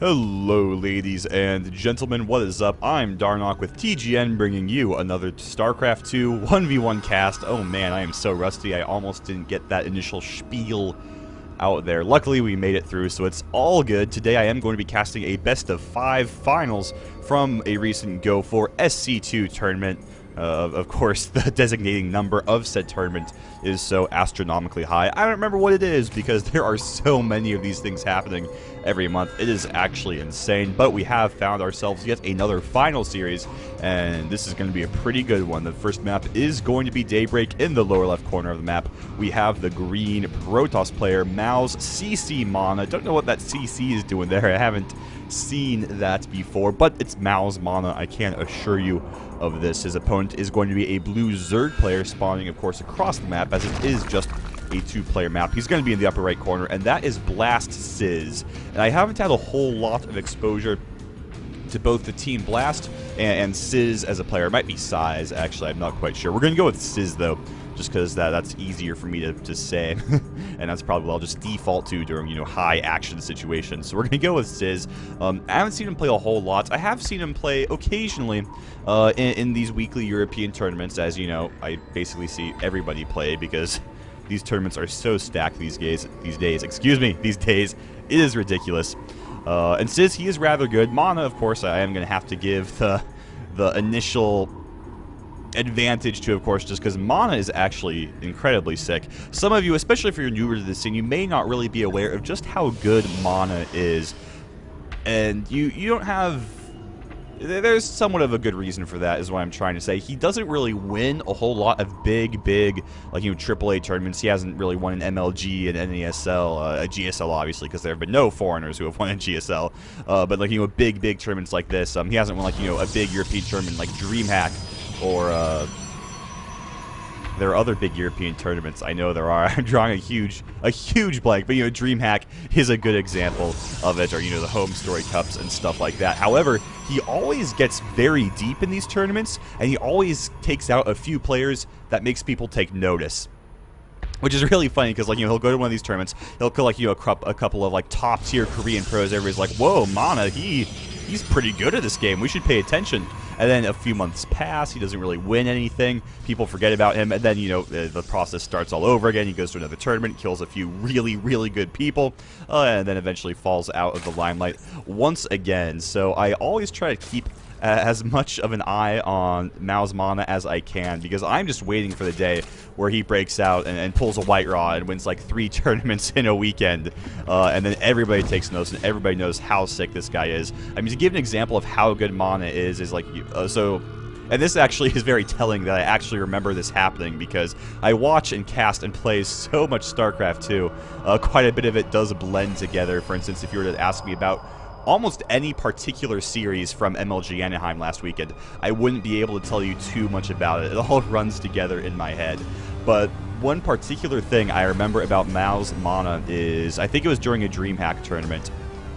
Hello ladies and gentlemen, what is up? I'm Darnock with TGN bringing you another StarCraft 2 1v1 cast. Oh man, I am so rusty, I almost didn't get that initial spiel out there. Luckily we made it through, so it's all good. Today I am going to be casting a best of 5 finals from a recent Go4SC2 tournament. Of course, the designating number of said tournament is so astronomically high. I don't remember what it is because there are so many of these things happening every month. It is actually insane, but we have found ourselves yet another final series, and this is going to be a pretty good one. The first map is going to be Daybreak. In the lower left corner of the map, we have the green Protoss player, Mao's CC Mana. Don't know what that CC is doing there. I haven't seen that before, but it's Mao's Mana. I can assure you of this. His opponent is going to be a blue Zerg player, spawning, of course, across the map, as it is just a 2-player map. He's going to be in the upper right corner, and that is Blast Sizz. And I haven't had a whole lot of exposure to both the Team Blast and Sizz as a player. It might be Size, actually. I'm not quite sure. We're going to go with Sizz, though, just because that's easier for me to say. And that's probably what I'll just default to during, high action situations. So we're going to go with Sizz. I haven't seen him play a whole lot. I have seen him play occasionally in these weekly European tournaments. As you know, I basically see everybody play because these tournaments are so stacked these days. It is ridiculous. And Sizz, he is rather good. Mana, of course, I am going to have to give the initial advantage to, of course, just because Mana is actually incredibly sick. Some of you, especially if you're newer to this scene, you may not really be aware of just how good Mana is. And you don't have... There's somewhat of a good reason for that, is what I'm trying to say. He doesn't really win a whole lot of big, like, AAA tournaments. He hasn't really won an MLG, an NASL, a GSL, obviously, because there have been no foreigners who have won a GSL. But, like, big tournaments like this. He hasn't won, like, a big European tournament like DreamHack, or, there are other big European tournaments. I know there are. I'm drawing a huge blank, but DreamHack is a good example of it, or the Home Story Cups and stuff like that. However, he always gets very deep in these tournaments, and he always takes out a few players that makes people take notice. Which is really funny because, like, he'll go to one of these tournaments, he'll kill, like, a couple of, like, top-tier Korean pros. Everybody's like, whoa, Mana, he's pretty good at this game. We should pay attention. And then a few months pass, he doesn't really win anything. People forget about him, and then, the process starts all over again. He goes to another tournament, kills a few really good people, and then eventually falls out of the limelight once again. So I always try to keep as much of an eye on Mao's Mana as I can, because I'm just waiting for the day where he breaks out and pulls a White Raw and wins like 3 tournaments in a weekend, and then everybody takes notice and everybody knows how sick this guy is. I mean, to give an example of how good Mana is like, and this actually is very telling that I actually remember this happening, because I watch and cast and play so much StarCraft 2. Quite a bit of it does blend together. For instance, if you were to ask me about almost any particular series from MLG Anaheim last weekend, I wouldn't be able to tell you too much about it. It all runs together in my head. But one particular thing I remember about Mao's Mana is, I think it was during a DreamHack tournament.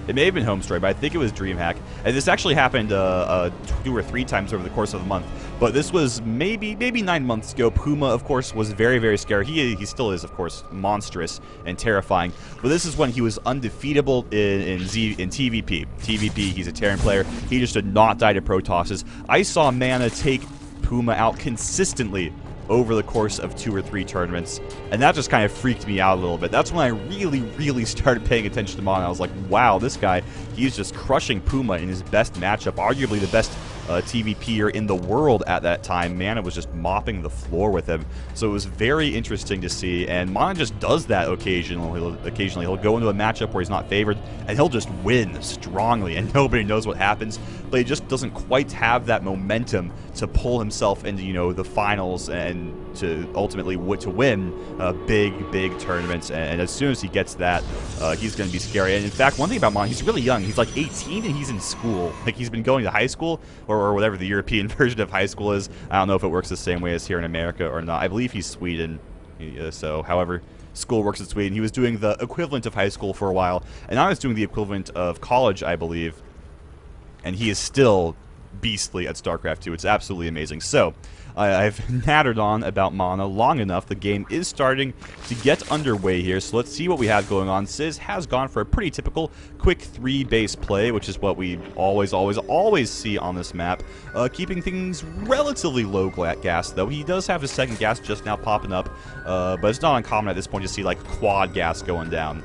It may have been Home Story, but I think it was DreamHack. And this actually happened 2 or 3 times over the course of the month. But this was maybe 9 months ago. Puma, of course, was very scary. He still is, of course, monstrous and terrifying. But this is when he was undefeatable in TVP. TVP, he's a Terran player. He just did not die to Protosses. I saw Mana take Puma out consistently over the course of 2 or 3 tournaments, and that just kind of freaked me out a little bit. That's when I really started paying attention to Mana. I was like, wow, this guy, he's just crushing Puma in his best matchup, arguably the best TVPer in the world at that time. Mana was just mopping the floor with him, so it was very interesting to see, and Mana just does that occasionally. He'll go into a matchup where he's not favored, and he'll just win strongly, and nobody knows what happens, but he just doesn't quite have that momentum to pull himself into, the finals and to ultimately to win big tournaments. And as soon as he gets that, he's going to be scary. And in fact, one thing about Mana, he's really young. He's like 18 and he's in school. Like, he's been going to high school, or whatever the European version of high school is. I don't know if it works the same way as here in America or not. I believe he's Sweden. So however school works in Sweden, he was doing the equivalent of high school for a while, and now he's doing the equivalent of college, I believe. And he is still beastly at StarCraft 2. It's absolutely amazing. So, I've nattered on about mana long enough. The game is starting to get underway here, so let's see what we have going on. Sizz has gone for a pretty typical quick 3-base play, which is what we always see on this map. Keeping things relatively low gas, though. He does have his second gas just now popping up, but it's not uncommon at this point to see, like, quad gas going down.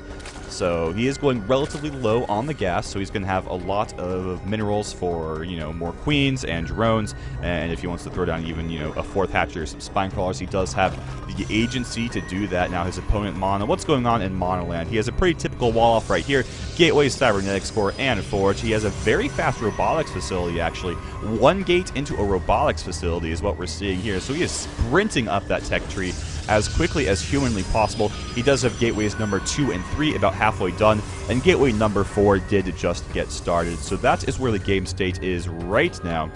So he is going relatively low on the gas, so he's going to have a lot of minerals for, you know, more queens and drones, and if he wants to throw down even, you know, a 4th hatcher or some spine crawlers, he does have the agency to do that. Now his opponent, Mana, what's going on in Mana Land? He has a pretty typical wall-off right here. Gateway, Cybernetics Core, and Forge. He has a very fast robotics facility, actually. 1 gate into a robotics facility is what we're seeing here, so he is sprinting up that tech tree as quickly as humanly possible. He does have gateways number 2 and 3 about halfway done, and gateway number 4 did just get started. So that is where the game state is right now.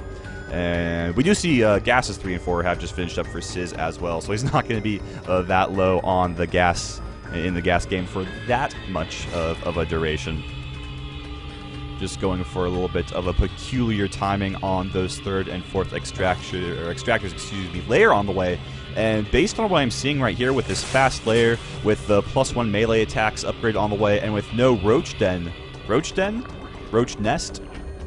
And we do see gases 3 and 4 have just finished up for Sizz as well, so he's not going to be that low on the gas in the gas game for that much of a duration. Just going for a little bit of a peculiar timing on those 3rd and 4th extractors, layer on the way. And based on what I'm seeing right here with this fast layer, with the +1 melee attacks upgrade on the way, and with no roach den, roach nest,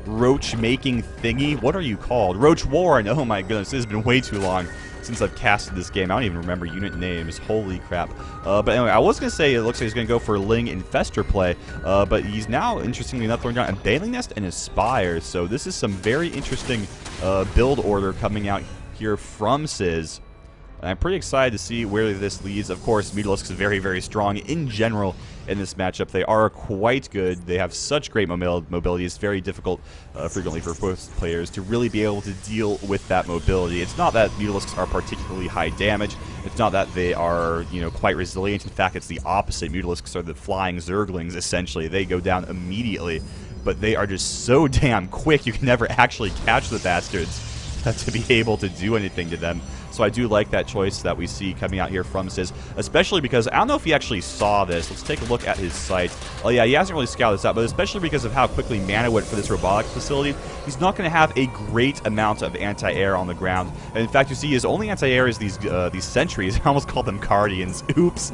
roach making thingy, what are you called? Roach warren. Oh my goodness, this has been way too long since I've casted this game. I don't even remember unit names. Holy crap. But anyway, I was going to say it looks like he's going to go for Ling Infester play, but he's now, interestingly enough, throwing down a Baneling Nest and a Spire. So this is some very interesting build order coming out here from Sizz. And I'm pretty excited to see where this leads. Of course, Mutalisk is very, very strong in general in this matchup. They are quite good. They have such great mobility. It's very difficult frequently for both players to really be able to deal with that mobility. It's not that Mutalisks are particularly high damage. It's not that they are, you know, quite resilient. In fact, it's the opposite. Mutalisks are the flying Zerglings, essentially. They go down immediately. But they are just so damn quick, you can never actually catch the bastards to be able to do anything to them. So I do like that choice that we see coming out here from Sizz, especially because, I don't know if he actually saw this. Let's take a look at his site. Oh yeah, he hasn't really scouted this out, but especially because of how quickly mana went for this robotics facility, he's not going to have a great amount of anti-air on the ground. And in fact, you see his only anti-air is these sentries. I almost called them guardians. Oops.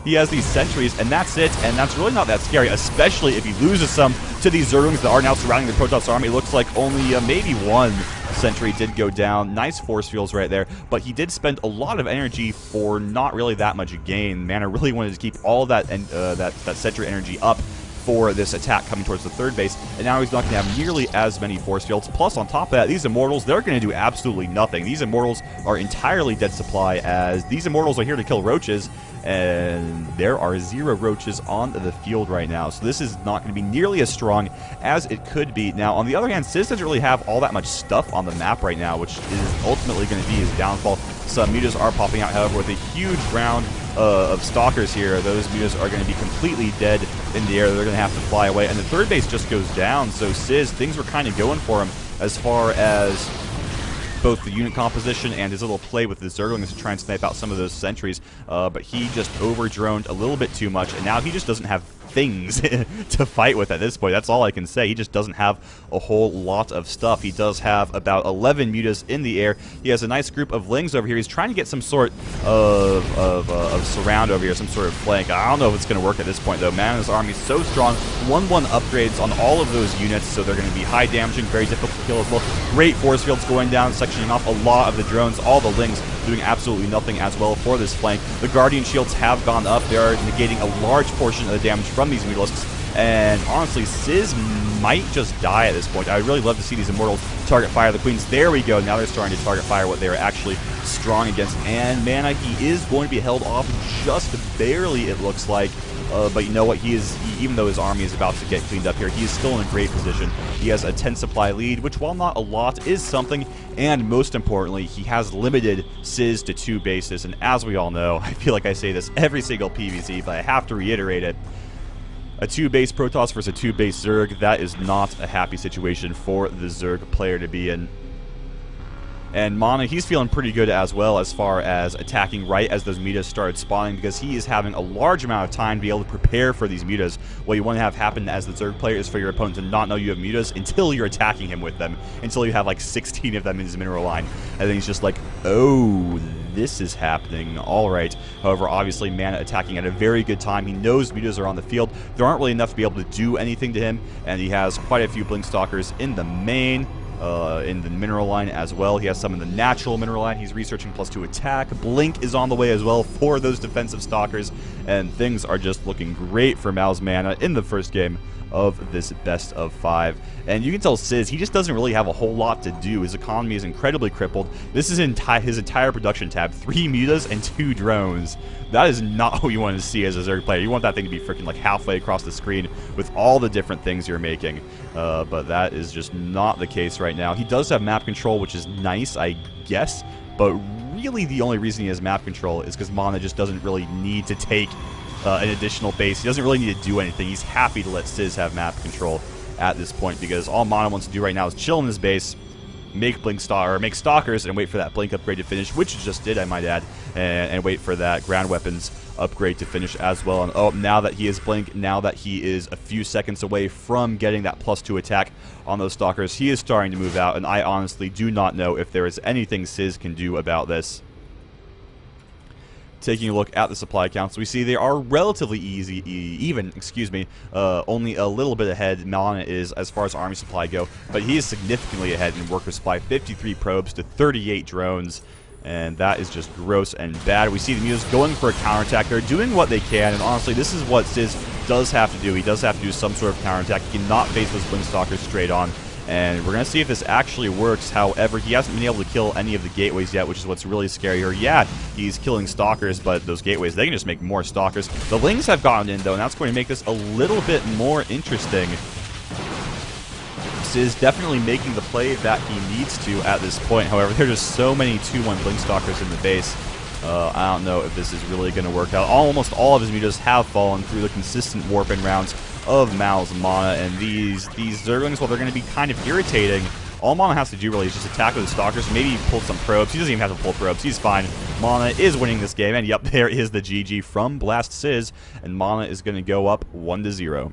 He has these sentries, and that's it, and that's really not that scary, especially if he loses some to these Zerglings that are now surrounding the Protoss army. It looks like only maybe 1 sentry did go down. Nice force fields right there, but he did spend a lot of energy for not really that much gain. Mana really wanted to keep all of that that sentry energy up for this attack coming towards the 3rd base, and now he's not going to have nearly as many force fields. Plus, on top of that, these Immortals, they're going to do absolutely nothing. These Immortals are entirely dead supply, as these Immortals are here to kill roaches, and there are 0 roaches on the field right now. So this is not going to be nearly as strong as it could be. Now, on the other hand, Sizz doesn't really have all that much stuff on the map right now, which is ultimately going to be his downfall. Some mutas are popping out, however, with a huge round of Stalkers here. Those mutas are going to be completely dead in the air. They're going to have to fly away, and the 3rd base just goes down. So Sizz, things were kind of going for him as far as both the unit composition and his little play with the Zerglings to try and snipe out some of those sentries, but he just over-droned a little bit too much, and now he just doesn't have things to fight with at this point. That's all I can say. He just doesn't have a whole lot of stuff. He does have about 11 mutas in the air. He has a nice group of Lings over here. He's trying to get some sort of surround over here, some sort of flank. I don't know if it's going to work at this point, though. Mana's army is so strong. 1-1 upgrades on all of those units, so they're going to be high damaging, very difficult to kill as well. Great force fields going down, sectioning off a lot of the drones. All the Lings doing absolutely nothing as well for this flank. The Guardian shields have gone up. They are negating a large portion of the damage from these Mutalisks, and honestly, Sizz might just die at this point. I'd really love to see these Immortals target fire the Queens. There we go. Now they're starting to target fire what they are actually strong against. And Mana, he is going to be held off just barely, it looks like. But you know what? Even though his army is about to get cleaned up here, he is still in a great position. He has a 10 supply lead, which, while not a lot, is something. And most importantly, he has limited Sizz to 2 bases. And as we all know, I feel like I say this every single PvZ, but I have to reiterate it. A 2-base Protoss versus a 2-base Zerg, that is not a happy situation for the Zerg player to be in. And Mana, he's feeling pretty good as well as far as attacking right as those mutas started spawning, because he is having a large amount of time to be able to prepare for these mutas. What you want to have happen as the Zerg player is for your opponent to not know you have mutas until you're attacking him with them, until you have like 16 of them in his mineral line. And then he's just like, oh, this is happening. All right. However, obviously, Mana attacking at a very good time. He knows mutas are on the field. There aren't really enough to be able to do anything to him, and he has quite a few Blink Stalkers in the main. In the mineral line as well. He has some in the natural mineral line. He's researching +2 attack. Blink is on the way as well for those defensive stalkers, and things are just looking great for Mao's Mana in the first game of this best of 5. And you can tell Sizz, he just doesn't really have a whole lot to do. His economy is incredibly crippled. This is his entire production tab. 3 mutas and 2 drones. That is not what you want to see as a Zerg player. You want that thing to be freaking like halfway across the screen with all the different things you're making. But that is just not the case right now. He does have map control, which is nice, I guess. But really the only reason he has map control is because Mana just doesn't really need to take an additional base. He doesn't really need to do anything. He's happy to let Sizz have map control at this point, because all Mana wants to do right now is chill in his base, make make stalkers, and wait for that blink upgrade to finish, which it just did, I might add, and wait for that ground weapons upgrade to finish as well. And oh, now that he is blink, now that he is a few seconds away from getting that +2 attack on those stalkers, he is starting to move out, and I honestly do not know if there is anything Sizz can do about this. Taking a look at the supply counts, we see they are relatively even, only a little bit ahead Mana is as far as army supply go, but he is significantly ahead in worker supply, 53 probes to 38 drones, and that is just gross and bad. We see the mutas going for a counterattack. They're doing what they can, and honestly, this is what Sizz does have to do. He does have to do some sort of counterattack. He cannot face those Blink Stalkers straight on. And we're going to see if this actually works. However, he hasn't been able to kill any of the gateways yet, which is what's really scary here. Yeah, he's killing stalkers, but those gateways, they can just make more stalkers. The Lings have gotten in, though, and that's going to make this a little bit more interesting. Sizz definitely making the play that he needs to at this point. However, there are just so many 2-1 Blink Stalkers in the base. I don't know if this is really going to work out. Almost all of his mutas have fallen through the consistent warp-in rounds of Mao's Mana, and these Zerglings, while they're going to be kind of irritating, all Mana has to do really is just attack with the Stalkers, maybe pull some probes. He doesn't even have to pull probes, he's fine. Mana is winning this game, and yep, there is the GG from Blast Sizz, and Mana is going to go up 1-0.